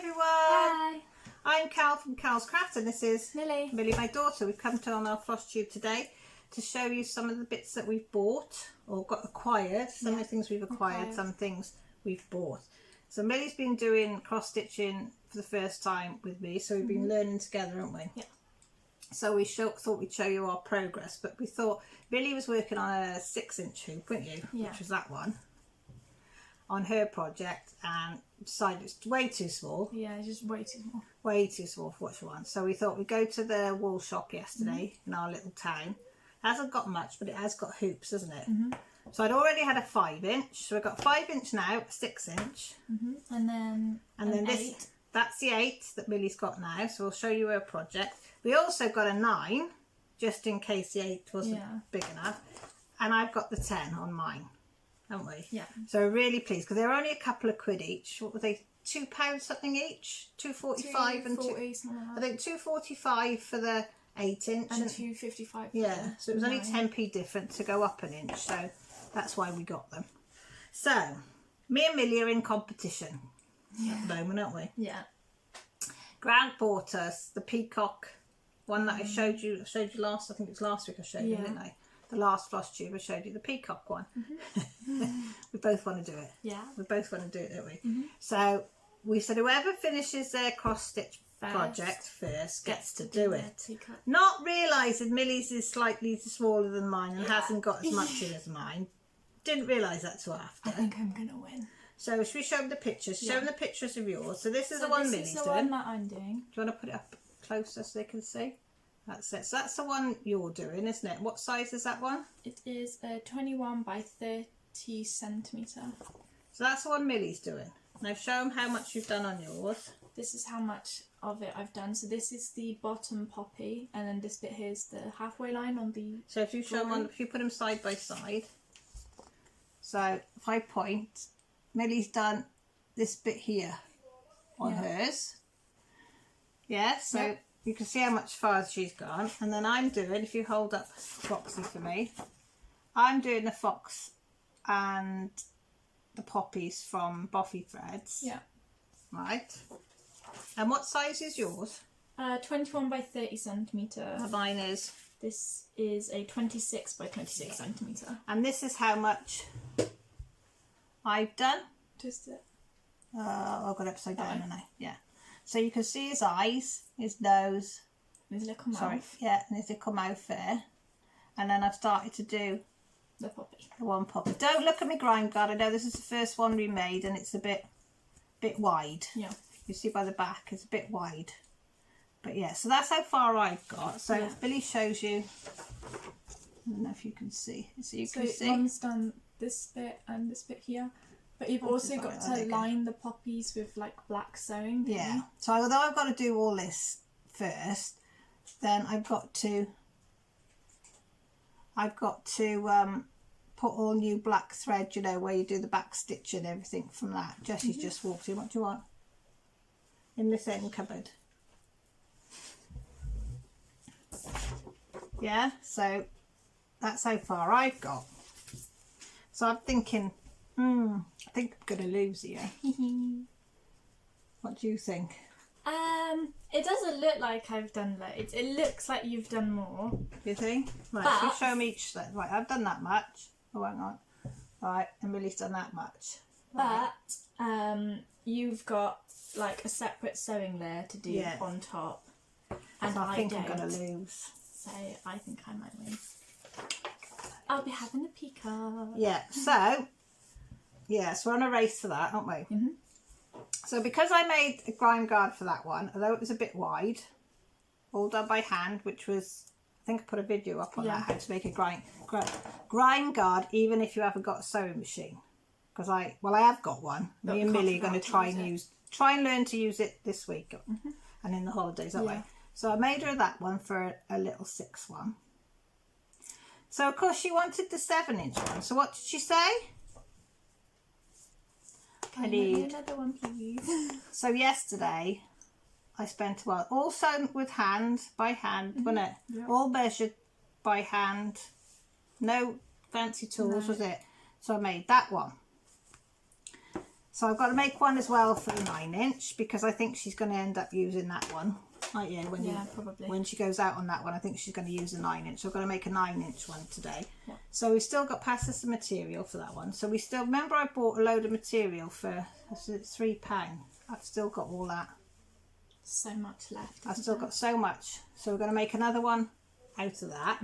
everyone. Hi. I'm Cal from Cal's Craft and this is Millie, my daughter. We've come to on our Flosstube today to show you some of the bits that we've bought or got acquired. Some of the things we've acquired, some things we've bought. So Millie's been doing cross stitching for the first time with me, so we've been learning together, haven't we? Yeah. So we thought we'd show you our progress, but we thought Millie was working on a 6-inch hoop, weren't you? Yeah. Which was that one. On her project, and decided it's way too small. Yeah, just way too small. Way too small for what she wants. So we thought we'd go to the wool shop yesterday in our little town. It hasn't got much, but it has got hoops, hasn't it? So I'd already had a 5-inch. So we've got 5-inch now, a 6-inch. And then this, 8. that's the 8 that Millie's got now. So we'll show you her project. We also got a 9, just in case the 8 wasn't big enough. And I've got the 10 on mine, haven't we? Yeah. So we're really pleased because they're only a couple of quid each. What were they? £2 something each? £2.45 and I think £2.45 for the 8-inch and £2.55. Yeah, so it was only 10p different to go up an inch, so that's why we got them. So me and Millie are in competition at the moment, aren't we? Yeah. Grant bought us the peacock one that I showed you last. I think it was last week I showed you, didn't I? The last Flosstube I showed you the peacock one. We both want to do it. Yeah. We both want to do it, don't we? So we said whoever finishes their cross stitch project first gets to do it. Not realising Millie's is slightly smaller than mine and hasn't got as much in as mine. Didn't realise that till after. I think I'm gonna win. So should we show them the pictures? Show them the pictures of yours. So this is the one Millie's doing. This is the one that I'm doing. Do you want to put it up closer so they can see? That's it. So that's the one you're doing, isn't it? What size is that one? It is a 21 by 30 centimetre. So that's the one Millie's doing. Now show them how much you've done on yours. This is how much of it I've done. So this is the bottom poppy, and then this bit here is the halfway line on the. So if you show them, if you put them side by side. So if I point, Millie's done this bit here on hers. Yeah. So you can see how much farther she's gone, and then I'm doing. If you hold up Foxy for me, I'm doing the fox and the poppies from Boffy Threads. Yeah. Right. And what size is yours? 21 by 30 centimetre. Mine is. This is a 26 by 26 centimetre. And this is how much I've done. Just it. I've got it upside down, haven't I? Yeah. So you can see his eyes, his nose. His little mouth. Sorry. Yeah, and his little mouth there. And then I've started to do the poppy. The one poppy. Don't look at my grind guard. I know this is the first one we made, and it's a bit wide. Yeah. You see by the back, it's a bit wide. But yeah, so that's how far I've got. So Billy shows you. I don't know if you can see. So you can see. Mum's done this bit and this bit here. But you've also got to line the poppies with like black sewing. Yeah. So although I've got to do all this first, then I've got to put all new black thread, you know, where you do the back stitch and everything from that. Jessie's just walked in. What do you want? In this end cupboard. Yeah, so that's how far I've got. So I'm thinking, I think I'm going to lose here. What do you think? It doesn't look like I've done loads. It looks like you've done more. You think? Right, so you show me each side. Right, I've done that much. Oh, hang on. Right, and Millie's done that much. Right. But you've got like a separate sewing layer to do on top. And so I think I'm going to lose. So I think I might win. I'll be having a peacock. Yeah, so we're on a race for that, aren't we? So because I made a grind guard for that one, although it was a bit wide, all done by hand, which was, I think I put a video up on that, how to make a grind guard, even if you haven't got a sewing machine. Because I have got one. Me and Millie are going to try and learn to use it this week and in the holidays, aren't we? So I made her that one for a little 6 one. So of course she wanted the 7-inch one. So what did she say? I need another one, please. So yesterday I spent all sewn with hand, by hand, wasn't it? Yeah. All measured by hand. No fancy tools, was it? So I made that one. So I've got to make one as well for the 9" because I think she's going to end up using that one. Right, yeah, probably. When she goes out on that one, I think she's going to use a 9". So I've got to make a 9" one today. Yeah. So we've still got past us the material for that one. So we still, remember I bought a load of material for £3. I've still got all that. So much left. I've still got so much. So we're going to make another one out of that.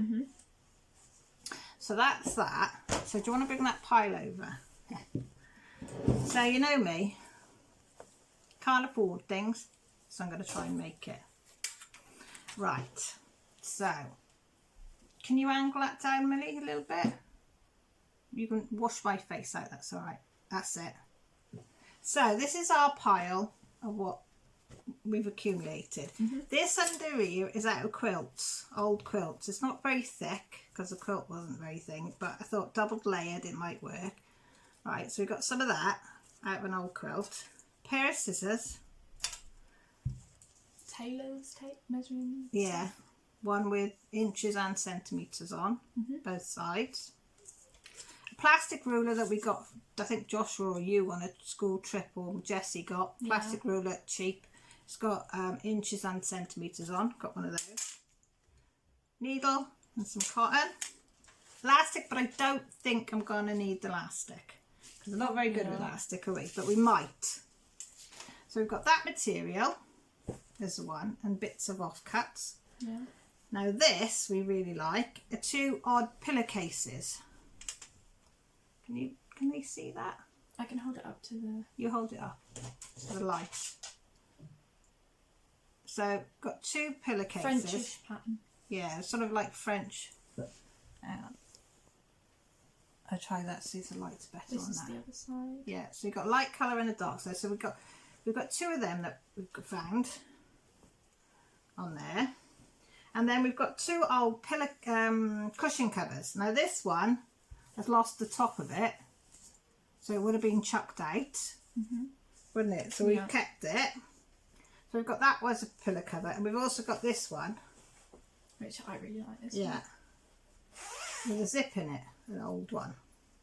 So that's that. So do you want to bring that pile over? So you know me, can't afford things, so I'm going to try and make it. Right, so can you angle that down, Millie, a little bit? You can wash my face out, that's all right. That's it. So this is our pile of what we've accumulated. This under here is out of quilts, old quilts. It's not very thick because the quilt wasn't very thin, but I thought double layered it might work. Right, so we've got some of that out of an old quilt. Pair of scissors. Tailor's tape measuring. Yeah, one with inches and centimetres on both sides. A plastic ruler that we got, I think Joshua or you on a school trip, or Jessie got. Plastic ruler, cheap. It's got inches and centimetres on. Got one of those. Needle and some cotton. Elastic, but I don't think I'm going to need the elastic. Because I'm not very good with elastic, are we? But we might. So we've got that material. There's the one. And bits of offcuts. Yeah. Now this we really like. Are 2 odd pillowcases. Can they see that? I can hold it up to the... You hold it up to the light. So got 2 pillowcases. Frenchish pattern. Yeah, sort of like French. Hang on. I'll try that, see if the light's better This on is that. the other side. Yeah, so you've got light colour and a dark side. So we've got 2 of them that we've found on there. And then we've got 2 old pillow cushion covers. Now this one has lost the top of it. So it would have been chucked out, wouldn't it? So we've kept it. So we've got that was a pillow cover. And we've also got this one. Which I really like this one. Yeah. With a zip in it, an old one.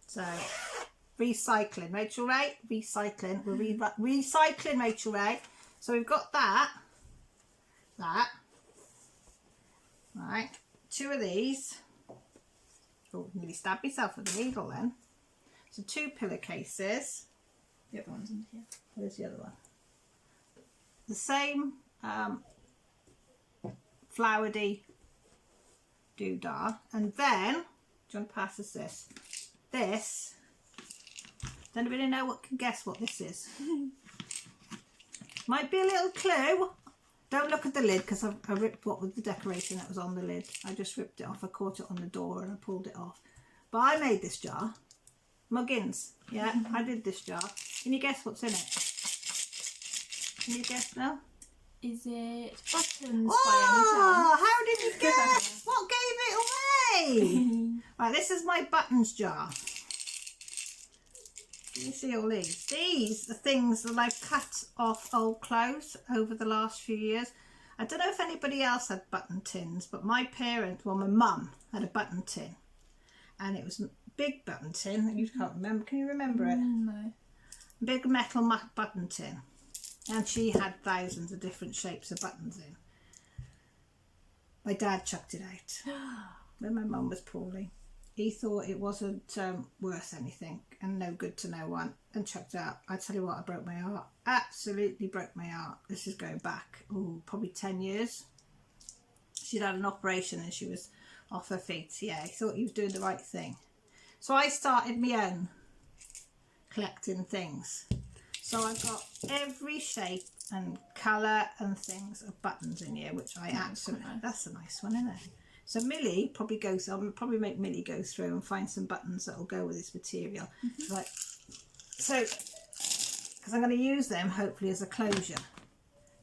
So, recycling, Rachel Ray, recycling. We're recycling, Rachel Ray. So we've got that, right, 2 of these. Oh, nearly stabbed myself with a needle then. So 2 pillowcases. The other one's in here. Where's the other one? The same flowery doodah, and then do you want to pass us this? This. Does anybody know what can guess what this is? Might be a little clue. Don't look at the lid because I ripped what was the decoration that was on the lid. I just ripped it off. I caught it on the door and I pulled it off. But I made this jar. Muggins. Yeah, I did this jar. Can you guess what's in it? Can you guess now? Is it buttons Oh, how did you guess? What gave it away? Right, this is my buttons jar. Can you see all these? These are things that I've cut off old clothes over the last few years. I don't know if anybody else had button tins, but my parents, well, my mum had a button tin. And it was a big button tin. You can't remember. Can you remember it? No. Big metal button tin. And she had thousands of different shapes of buttons in. My dad chucked it out when my mum was poorly. He thought it wasn't worth anything and no good to no one and chucked it out. I tell you what, I broke my heart. Absolutely broke my heart. This is going back, probably 10 years. She'd had an operation and she was off her feet. Yeah, he thought he was doing the right thing. So I started my own collecting things. So I've got every shape and colour and things of buttons in here, which I absolutely... That's a nice one, isn't it? So Millie probably goes... I'll probably make Millie go through and find some buttons that will go with this material. Right. So, because I'm going to use them, hopefully, as a closure.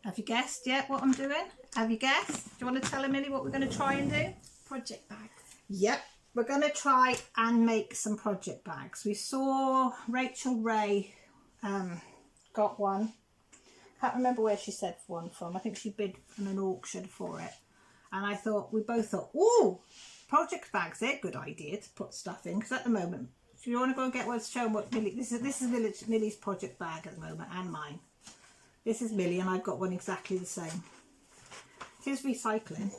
Have you guessed yet what I'm doing? Have you guessed? Do you want to tell her, Millie, what we're going to try and do? Project bags. Yep. We're going to try and make some project bags. We saw Rachel Ray... got one. Can't remember where she said one from. I think she bid on an auction for it. And we both thought, ooh, project bags, they're a good idea to put stuff in. Because at the moment, Do you want to go and get one to show 'em what Millie... This is Millie's project bag at the moment, and mine. This is Millie, and I've got one exactly the same. It is recycling.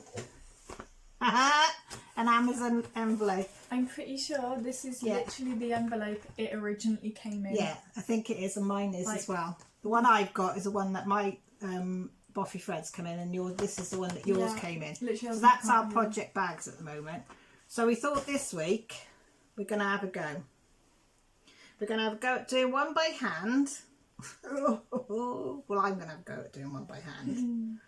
An Amazon envelope. I'm pretty sure this is literally the envelope it originally came in. Yeah, I think it is, and mine is as well. The one I've got is the one that my Boffy Fred's come in, and this is the one that yours came in. So that's our project bags at the moment. So we thought this week we're going to have a go. We're going to have a go at doing one by hand. Well, I'm going to have a go at doing one by hand.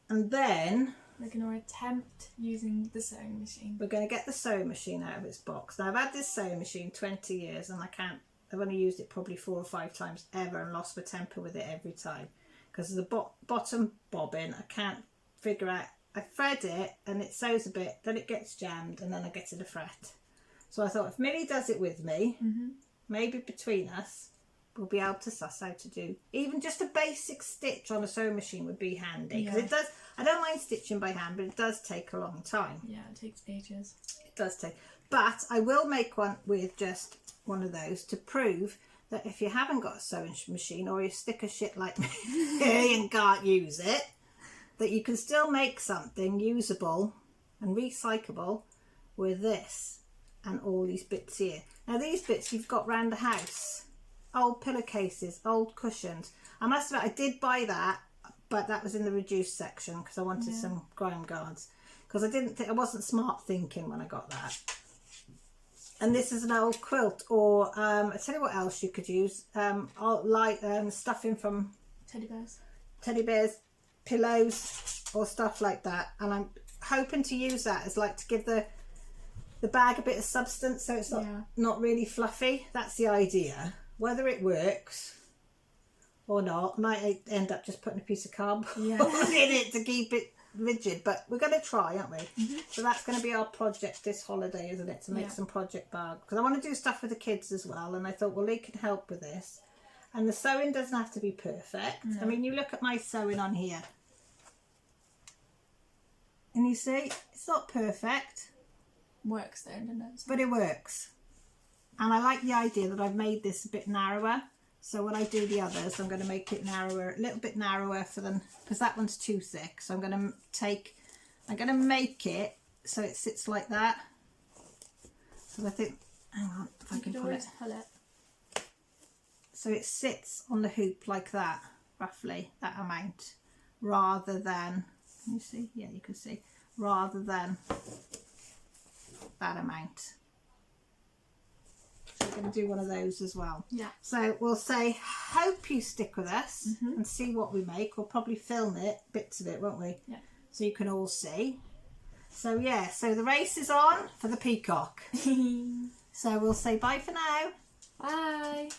And then we're going to attempt using the sewing machine. We're going to get the sewing machine out of its box. Now, I've had this sewing machine 20 years and I've only used it probably 4 or 5 times ever and lost my temper with it every time. Because of the bottom bobbin, I can't figure out. I thread it and it sews a bit, then it gets jammed and then I get it a fret. So I thought if Millie does it with me, maybe between us, we'll be able to suss how to do even just a basic stitch on a sewing machine would be handy. Because it does, I don't mind stitching by hand, but it does take a long time. Yeah, it takes ages. It does take. But I will make one with just one of those to prove that if you haven't got a sewing machine or you stick a shit like me and can't use it, that you can still make something usable and recyclable with this and all these bits here. Now these bits you've got round the house, old pillowcases, old cushions. I must admit I did buy that, but that was in the reduced section because I wanted some grime guards, because I wasn't smart thinking when I got that. And this is an old quilt, or I tell you what else you could use, stuffing from teddy bears, pillows or stuff like that. And I'm hoping to use that as like to give the bag a bit of substance, so it's not really fluffy. That's the idea. Whether it works or not, I might end up just putting a piece of cardboard in it to keep it rigid, but we're going to try, aren't we? So that's going to be our project this holiday, isn't it, to make some project bags, because I want to do stuff with the kids as well, and I thought, well, they can help with this. And the sewing doesn't have to be perfect. I mean, you look at my sewing on here and you see it's not perfect. Works though, doesn't it? But it works. And I like the idea that I've made this a bit narrower. So when I do the others, I'm going to make it narrower, a little bit narrower for them, because that one's too thick. So I'm going to make it so it sits like that. So I think, hang on, if I can pull it. So it sits on the hoop like that, roughly, that amount, rather than, can you see? Yeah, you can see, rather than that amount. So we're going to do one of those as well. Yeah. So we'll say, hope you stick with us and see what we make. We'll probably film it, bits of it, won't we? Yeah. So you can all see. So yeah, so the race is on for the peacock. So we'll say bye for now. Bye.